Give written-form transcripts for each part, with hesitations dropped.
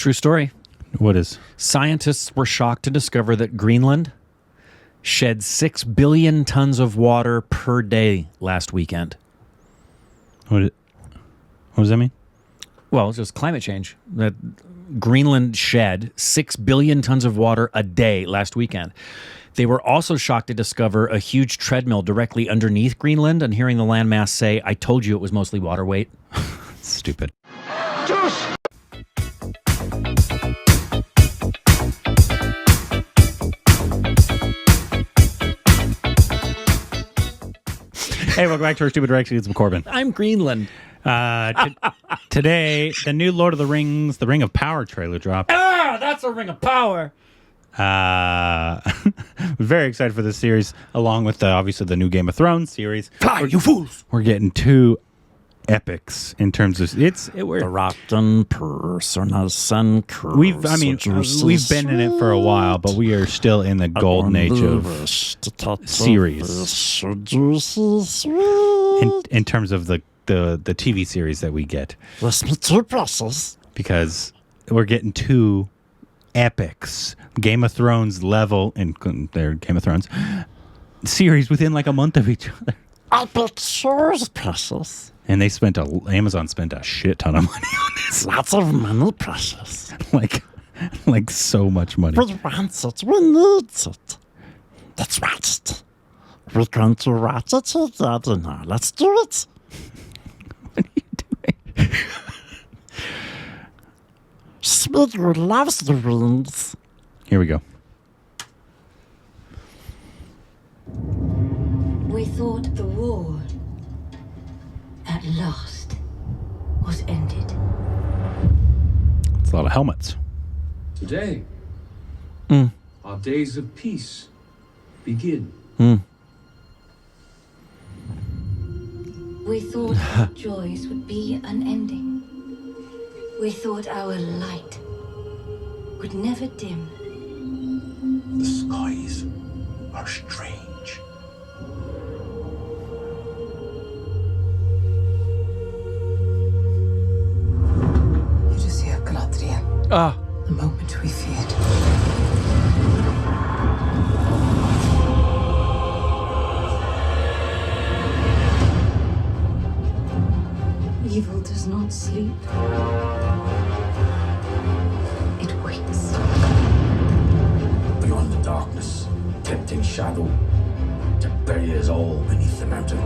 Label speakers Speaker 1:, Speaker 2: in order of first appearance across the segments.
Speaker 1: True story.
Speaker 2: What is?
Speaker 1: Scientists were shocked to discover that Greenland shed 6 billion tons of water per day last weekend.
Speaker 2: What does that mean?
Speaker 1: Well, it's just climate change. That Greenland shed 6 billion tons of water a day last weekend. They were also shocked to discover a huge treadmill directly underneath Greenland and hearing the landmass say, I told you it was mostly water weight.
Speaker 2: Stupid. Hey, welcome back to our Stupid Directions. I'm Corbin.
Speaker 1: I'm Greenland.
Speaker 2: Today, the new Lord of the Rings, the Ring of Power trailer dropped.
Speaker 1: Ah, that's a ring of power.
Speaker 2: Very excited for this series, along with obviously the new Game of Thrones series.
Speaker 1: Fly, you fools!
Speaker 2: We're getting two epics in terms of
Speaker 1: The rotten personas and
Speaker 2: we've been in it for a while, but we are still in the golden age of series in terms of the TV series that we get, because we're getting two epics, Game of Thrones level in their Game of Thrones series within like a month of each other.
Speaker 3: Precious.
Speaker 2: And Amazon spent a shit ton of money on this.
Speaker 3: Lots of money, precious.
Speaker 2: like so much money.
Speaker 3: We want it. We need it. That's right. We're going to watch it together now. Let's do it.
Speaker 2: What are you doing?
Speaker 3: Speeder loves the rings.
Speaker 2: Here we go.
Speaker 4: We thought the war, at last, was ended.
Speaker 2: It's a lot of helmets.
Speaker 5: Today, our days of peace begin.
Speaker 4: We thought our joys would be unending. We thought our light would never dim.
Speaker 6: The skies are strange.
Speaker 7: You just hear Galadriel. The moment we feared.
Speaker 4: Evil does not sleep. It waits.
Speaker 6: Beyond the darkness, tempting shadow to bury us all beneath the mountain.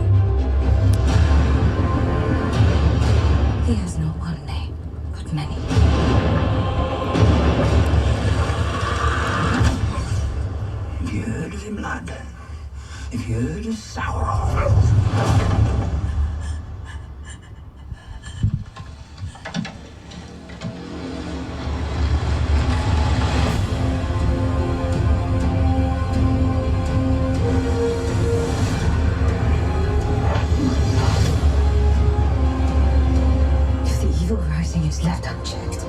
Speaker 4: He has no one name, but many.
Speaker 6: Have you heard of him, lad? Have you heard of Sauron?
Speaker 4: If the evil rising is left unchecked,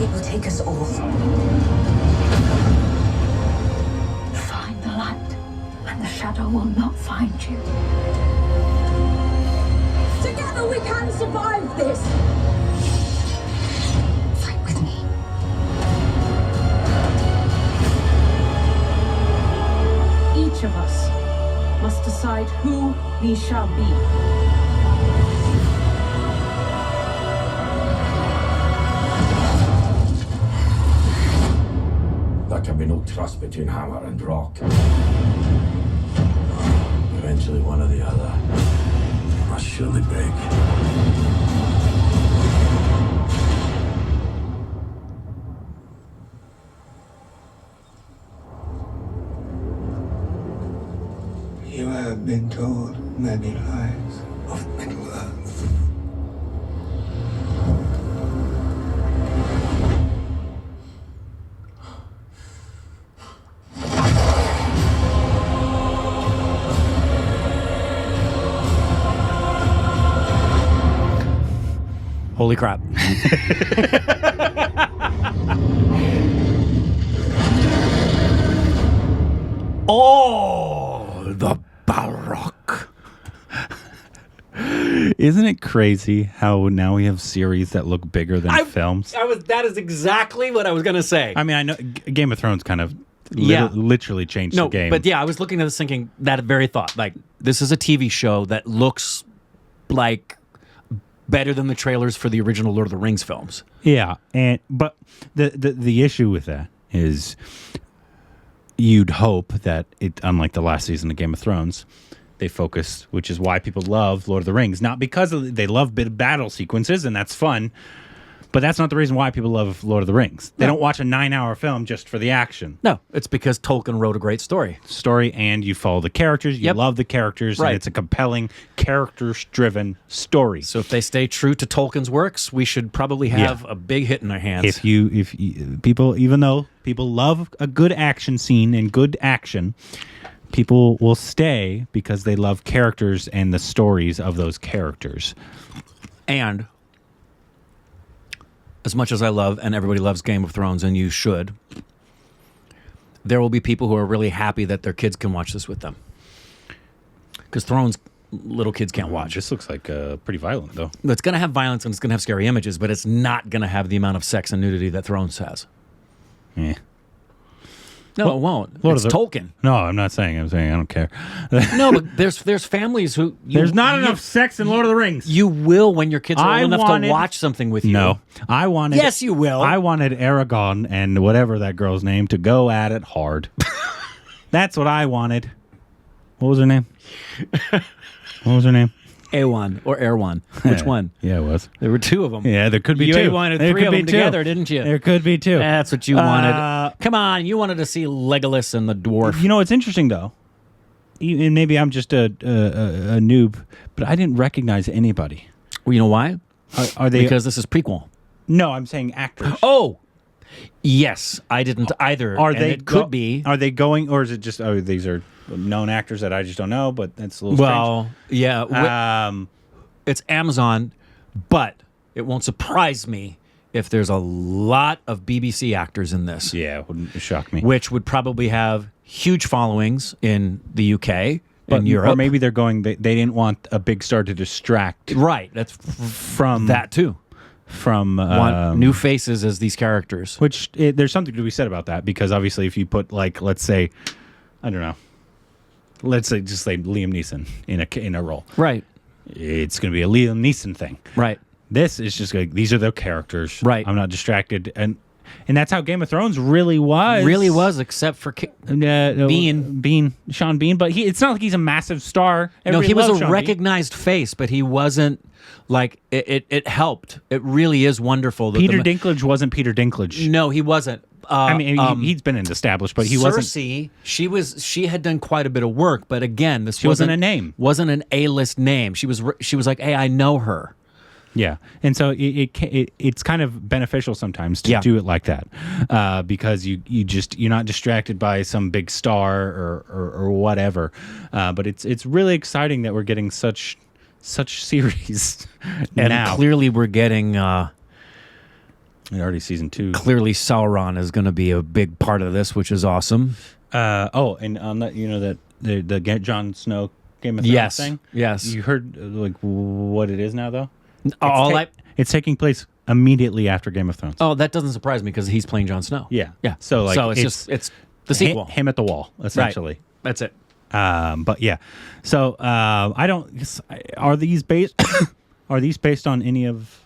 Speaker 4: it will take us all. Find the light, and the shadow will not find you. Together we can survive this! Fight with me.
Speaker 8: Each of us must decide who we shall be.
Speaker 6: There can be no trust between hammer and rock. Eventually, one or the other must surely break. You have been told many lies of Middle-earth.
Speaker 1: Holy crap.
Speaker 2: Oh, the Balrog. Isn't it crazy how now we have series that look bigger than films?
Speaker 1: That is exactly what I was going to say.
Speaker 2: I mean, I know Game of Thrones kind of literally changed the game.
Speaker 1: But yeah, I was looking at this thinking that very thought. Like, this is a TV show that looks like better than the trailers for the original Lord of the Rings films.
Speaker 2: Yeah, but the issue with that is you'd hope that it, unlike the last season of Game of Thrones, they focus, which is why people love Lord of the Rings, not because they love battle sequences and that's fun, but that's not the reason why people love Lord of the Rings. They don't watch a 9-hour film just for the action.
Speaker 1: No, it's because Tolkien wrote a great story.
Speaker 2: And you follow the characters, you love the characters,
Speaker 1: right.
Speaker 2: And it's a compelling, character-driven story.
Speaker 1: So if they stay true to Tolkien's works, we should probably have a big hit in their hands.
Speaker 2: If people, even though people love a good action scene and good action, people will stay because they love characters and the stories of those characters.
Speaker 1: And as much as I love, and everybody loves Game of Thrones, and you should, there will be people who are really happy that their kids can watch this with them. Because Thrones, little kids can't watch.
Speaker 2: This looks like pretty violent, though.
Speaker 1: It's going to have violence and it's going to have scary images, but it's not going to have the amount of sex and nudity that Thrones has.
Speaker 2: Yeah.
Speaker 1: No, it won't. It's Tolkien.
Speaker 2: No, I'm not saying. I'm saying I don't care.
Speaker 1: No, but there's families who...
Speaker 2: There's not enough sex in Lord of the Rings.
Speaker 1: You will when your kids are old enough to watch something with you.
Speaker 2: No. I wanted...
Speaker 1: Yes, you will.
Speaker 2: I wanted Aragorn and whatever that girl's name to go at it hard. That's what I wanted. What was her name?
Speaker 1: Awan or Erwan. Which one?
Speaker 2: Yeah, it was.
Speaker 1: There were two of them.
Speaker 2: Yeah, there could be two.
Speaker 1: You wanted three of them together, didn't you?
Speaker 2: There could be two.
Speaker 1: That's what you wanted. Come on, you wanted to see Legolas and the dwarf.
Speaker 2: You know what's interesting, though? And maybe I'm just a noob, but I didn't recognize anybody.
Speaker 1: Well, you know why?
Speaker 2: Are they...
Speaker 1: Because this is prequel.
Speaker 2: No, I'm saying actors.
Speaker 1: Oh! Yes, I didn't either.
Speaker 2: Are they...
Speaker 1: It could be.
Speaker 2: Are they going... Or is it just... Oh, these are known actors that I just don't know, but that's a little
Speaker 1: strange. Yeah. It's Amazon, but it won't surprise me if there's a lot of BBC actors in this.
Speaker 2: Yeah, it wouldn't shock me.
Speaker 1: Which would probably have huge followings in the UK and Europe.
Speaker 2: Or maybe they're going... They didn't want a big star to distract...
Speaker 1: Right. That's
Speaker 2: from...
Speaker 1: That, too.
Speaker 2: From...
Speaker 1: want new faces as these characters.
Speaker 2: Which, there's something to be said about that, because obviously if you put, like, let's say... I don't know. Let's say just say Liam Neeson in a role.
Speaker 1: Right.
Speaker 2: It's going to be a Liam Neeson thing.
Speaker 1: Right.
Speaker 2: This is just like, these are the characters.
Speaker 1: Right.
Speaker 2: I'm not distracted. And that's how Game of Thrones really was.
Speaker 1: Really was, except for
Speaker 2: Sean Bean. But it's not like he's a massive star.
Speaker 1: No, he was a recognized face, but he wasn't like, it helped. It really is wonderful.
Speaker 2: Peter Dinklage wasn't Peter Dinklage.
Speaker 1: No, he wasn't.
Speaker 2: I mean, he's been established, but he wasn't.
Speaker 1: Cersei, she had done quite a bit of work, but again,
Speaker 2: she wasn't a name.
Speaker 1: Wasn't an A-list name. She was like, hey, I know her.
Speaker 2: Yeah, and so it's kind of beneficial sometimes to do it like that, because you're not distracted by some big star or whatever. But it's really exciting that we're getting such series,
Speaker 1: and
Speaker 2: now.
Speaker 1: Clearly we're getting.
Speaker 2: Already season 2.
Speaker 1: Clearly, Sauron is going to be a big part of this, which is awesome.
Speaker 2: And on that, that the Jon Snow Game of Thrones thing.
Speaker 1: Yes.
Speaker 2: You heard like what it is now, though. It's taking place immediately after Game of Thrones.
Speaker 1: Oh, that doesn't surprise me because he's playing Jon Snow.
Speaker 2: Yeah.
Speaker 1: So it's the sequel.
Speaker 2: Him at the wall, essentially.
Speaker 1: Right. That's it.
Speaker 2: But yeah. So I don't. Are these based? Are these based on any of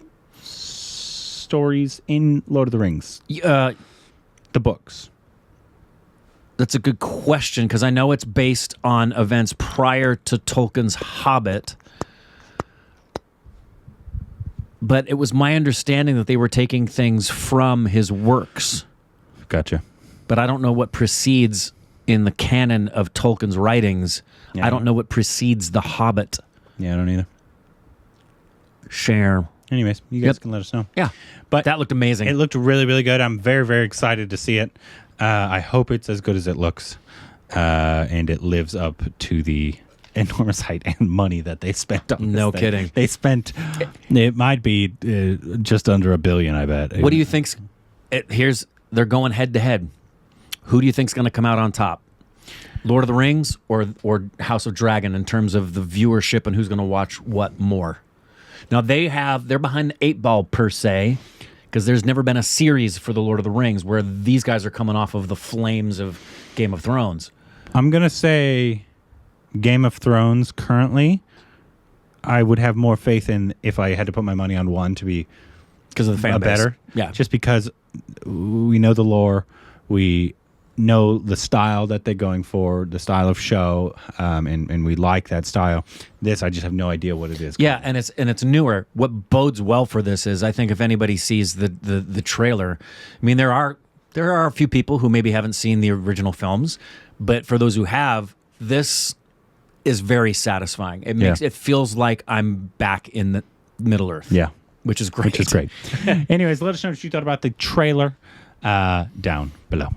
Speaker 2: stories in Lord of the Rings? The books.
Speaker 1: That's a good question, because I know it's based on events prior to Tolkien's Hobbit. But it was my understanding that they were taking things from his works.
Speaker 2: Gotcha.
Speaker 1: But I don't know what precedes in the canon of Tolkien's writings.
Speaker 2: Yeah,
Speaker 1: I don't know what precedes the Hobbit.
Speaker 2: Yeah, I don't either.
Speaker 1: Share.
Speaker 2: Anyways, you guys can let us know.
Speaker 1: Yeah.
Speaker 2: But
Speaker 1: that looked amazing.
Speaker 2: It looked really, really good. I'm very, very excited to see it. I hope it's as good as it looks. And it lives up to the enormous height and money that they spent on this
Speaker 1: No
Speaker 2: thing.
Speaker 1: kidding.
Speaker 2: They spent, it might be just under $1 billion, I bet.
Speaker 1: What do you think's, they're going head to head. Who do you think's going to come out on top? Lord of the Rings or House of Dragon in terms of the viewership and who's going to watch what more? Now they're behind the 8 ball per se, because there's never been a series for the Lord of the Rings where these guys are coming off of the flames of Game of Thrones.
Speaker 2: I'm going to say Game of Thrones currently, I would have more faith in if I had to put my money on one to be
Speaker 1: because of the fan base.
Speaker 2: better.
Speaker 1: Yeah.
Speaker 2: Just because we know the lore, we know the style that they're going for, the style of show, and we like that style. This, I just have no idea what it is.
Speaker 1: Yeah, and it's newer. What bodes well for this is, I think if anybody sees the trailer, I mean, there are a few people who maybe haven't seen the original films, but for those who have, this is very satisfying. It feels like I'm back in the Middle Earth.
Speaker 2: Yeah.
Speaker 1: Which is great.
Speaker 2: Which is great. Anyways, let us know what you thought about the trailer down below.